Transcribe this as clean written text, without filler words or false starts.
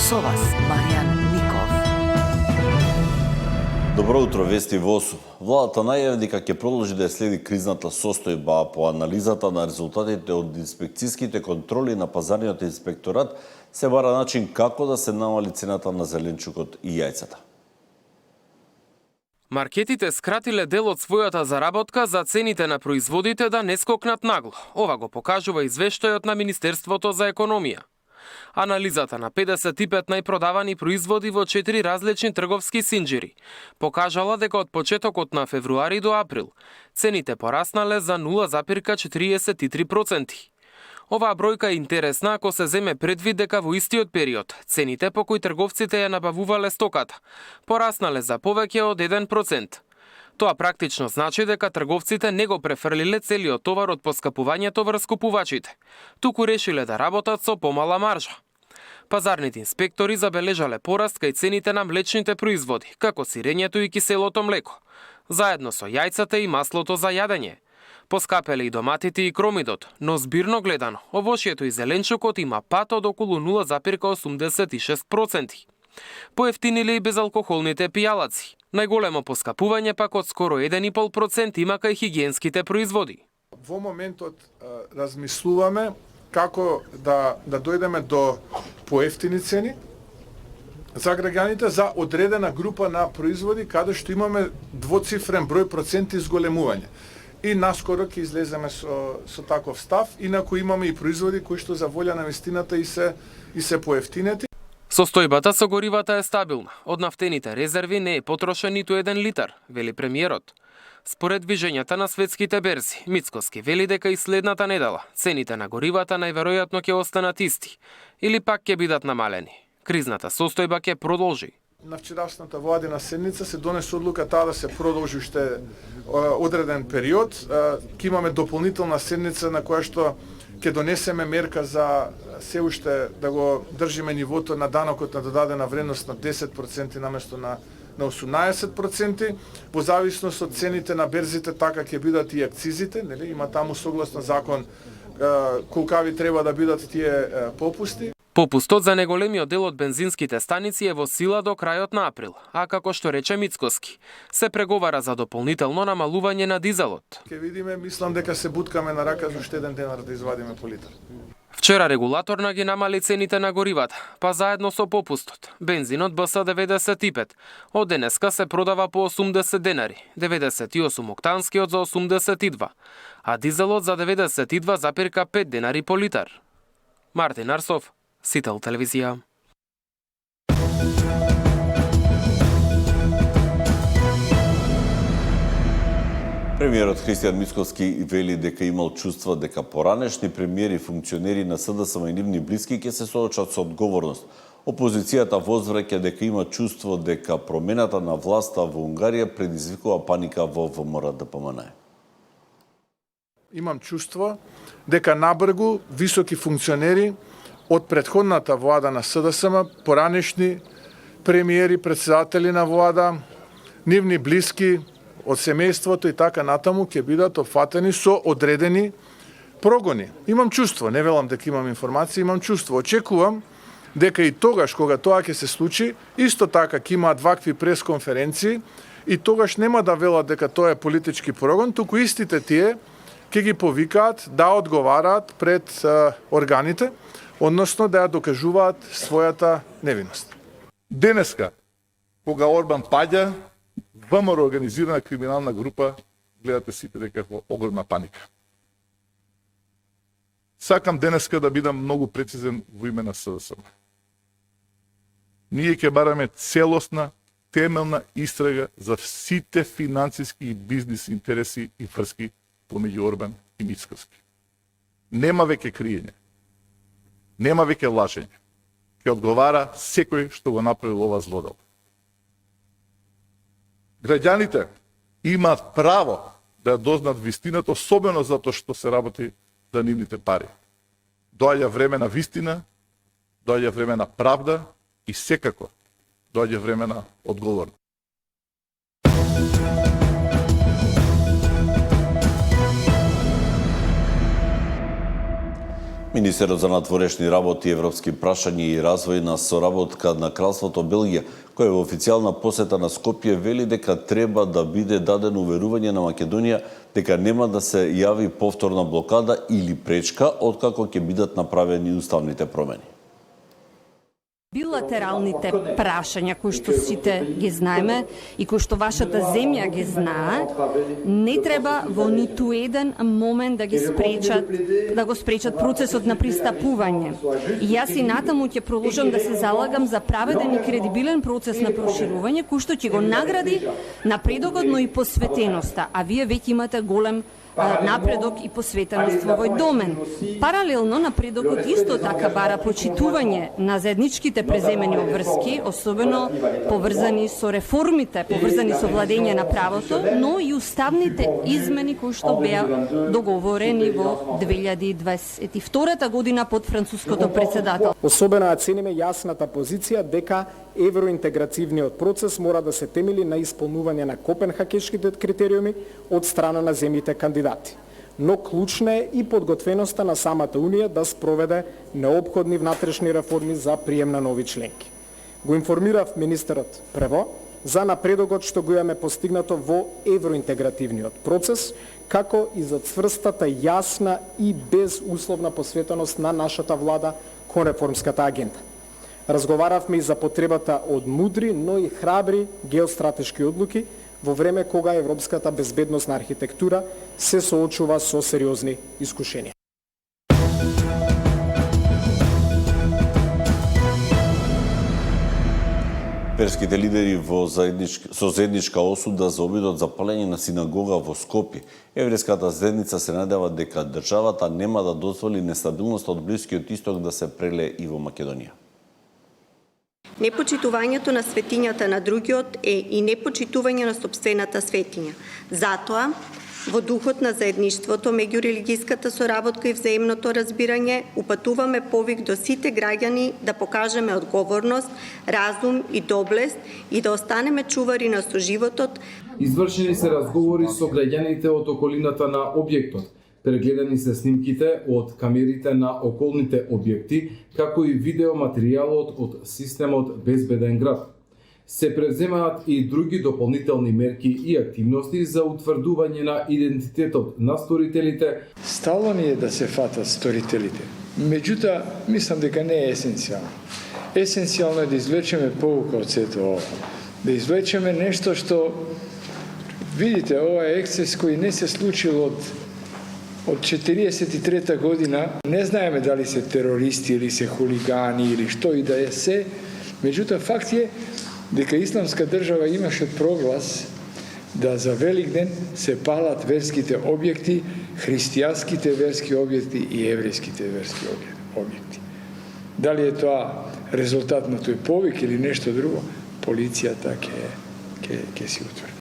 Со вас, Маријан Ников. Добро утро, вести во ОСУ. Владата најави дека ќе продолжи да ја следи кризната состојба, а по анализата на резултатите од инспекцијските контроли на пазарниот инспекторат се бара начин како да се намали цената на зеленчукот и јајцата. Маркетите скратиле дел од својата заработка за цените на производите да не скокнат нагло. Ова го покажува извештајот на Министерството за економија. Анализата на 55 најпродавани производи во 4 различни трговски синџири покажала дека од почетокот на февруари до април цените пораснале за 0,43%. Оваа бројка е интересна ако се земе предвид дека во истиот период цените по кои трговците ја набавувале стоката пораснале за повеќе од 1%. Тоа практично значи дека трговците не го префрлиле целиот товар од поскапувањето врз купувачите, туку решиле да работат со помала маржа. Пазарните инспектори забележале пораст кај цените на млечните производи, како сирењето и киселото млеко, заедно со јајцата и маслото за јадење. Поскапеле и доматите и кромидот, но збирно гледано, овошјето и зеленчукот има пат од околу 0,86%. Поевтиниле и безалкохолните пијалаци. Најголемо поскапување пак од скоро 1,5% има кај хигиенските производи. Во моментот размислуваме како да дојдеме до поевтини цени за граѓаните за одредена група на производи каде што имаме двоцифрен број проценти зголемување. И наскоро ќе излеземе со таков став, инаку имаме и производи кои што за волја на вистината и се поевтинети. Состојбата со горивата е стабилна. Од нафтените резерви не е потрошен ниту 1 литар, вели премиерот. Според движењата на светските берзи, Мицкоски вели дека и следната недела цените на горивата најверојатно ќе останат исти или пак ќе бидат намалени. Кризната состојба ќе продолжи. На вчерашната владина седница се донесе одлука таа да се продолжи уште одреден период. Ќе имаме дополнителна седница на која што ќе донесеме мерка за се уште да го држиме нивото на данокот на додадена вредност на 10% наместо на 18%. Во зависност од цените на берзите така ќе бидат и акцизите, нели? Има таму согласно закон колкави треба да бидат тие попусти. Попустот за неголемиот дел од бензинските станици е во сила до крајот на април, а како што рече Мицкоски, се преговара за дополнително намалување на дизелот. Ке видиме, мислам дека се буткаме на рака за уште 1 денар да извадиме по литар. Вчера регулаторна ги намали цените на горивата, па заедно со попустот. Бензинот БС 95 од денеска се продава по 80 денари, 98 октанскиот за 82, а дизелот за 92,5 денари по литар. Мартин Арсов, Сител телевизија. Премиерот Христијан Мицкоски вели дека имал чувства дека поранешни премиери и функционери на СДСМ и нивни блиски ќе се соочат со одговорност. Опозицијата возвраќа дека има чувство дека промената на власта во Унгарија предизвикува паника во ВМРО-ДПМН. Имам чувство дека набргу високи функционери од претходната влада на СДСМ, поранешни премиери, председатели на влада, нивни блиски од семејството и така натаму ќе бидат опфатени со одредени прогони. Имам чувство, не велам дека имам информација, имам чувство. Очекувам дека и тогаш кога тоа ќе се случи, исто така ќе имаат вакви пресконференции и тогаш нема да велат дека тоа е политички прогон, туку истите тие ќе ги повикаат да одговараат пред органите, односно да ја докажуваат својата невиност. Денеска, кога Орбан паѓа, ВМРО организирана криминална група, гледате сите дека е огромна паника. Сакам денеска да бидам многу прецизен во име на СДСМ. Ние ќе бараме целосна, темелна истрага за сите финансиски и бизнис интереси и врски помеѓу Орбан и Мицкоски. Нема веќе криење. Нема веќе лажење. Ќе одговара секој што го направил ова злодел. Граѓаните имаат право да дознат вистината, особено затоа што се работи за нивните пари. Доаѓа време на вистина, доаѓа време на правда и секако доаѓа време на одговорност. Министерот за надворешни работи, европски прашања и развојна соработка на Кралството Белгија, кој е во официјална посета на Скопје, вели дека треба да биде дадено уверување на Македонија дека нема да се јави повторна блокада или пречка откако ќе бидат направени уставните промени. Билатералните прашања кои што сите ги знаеме и кои што вашата земја ги знае, не треба во ниту еден момент да го спречат процесот на пристапување. И јас и натаму ќе продолжам да се залагам за праведен и кредибилен процес на проширување кој што ќе го награди напредокот, но и посветеноста, а вие веќе имате голем напредок и посветеност во овој домен. Паралелно, напредокот исто така бара почитување на заедничките преземени обврски, особено поврзани со реформите, поврзани со владење на правото, но и уставните измени кои што беа договорени во 2022 година под француското председател. Особено ја цениме јасната позиција дека евроинтегративниот процес мора да се темели на исполнување на копенхагенските критериуми од страна на земјите кандидати. Но клучна е и подготвеноста на самата Унија да спроведе неопходни внатрешни реформи за прием на нови членки. Го информирав министерот прво за напредокот што го имаме постигнато во евроинтегративниот процес, како и за цврстата, јасна и безусловна посветеност на нашата влада кон реформската агенда. Разговаравме и за потребата од мудри, но и храбри геостратешки одлуки во време кога европската безбедносна архитектура се соочува со сериозни искушенија. Верските лидери со заедничка осуда за обидот за палење на синагога во Скопје. Еврејската заедница се надева дека државата нема да дозволи нестабилноста од Блискиот Исток да се прелее и во Македонија. Непочитувањето на светињата на другиот е и непочитување на сопствената светиња. Затоа, во духот на заедништвото, меѓурелигиската соработка и взаимното разбирање, упатуваме повик до сите граѓани да покажеме одговорност, разум и доблест и да останеме чувари на соживотот. Извршени се разговори со граѓаните од околината на објектот. Прегледани се снимките од камерите на околните објекти, како и видеоматеријалот од системот Безбеден град. Се превземаат и други дополнителни мерки и активности за утврдување на идентитетот на сторителите. Стало ни е да се фатат сторителите. Меѓутоа, мислам дека не е есенцијално. Есенцијално е да извлечеме поука од сето ова. Да извлечеме нешто што, видите, ова е ексцес кој не се случил од 43-та година. Не знаеме дали се терористи или се хулигани или што и да е се. Меѓутоа, факт е дека Исламска држава имаше проглас да за Великден се палат верските објекти, христијанските верски објекти и еврејските верски објекти. Дали е тоа резултат на тој повик или нешто друго, полицијата ќе си утврди.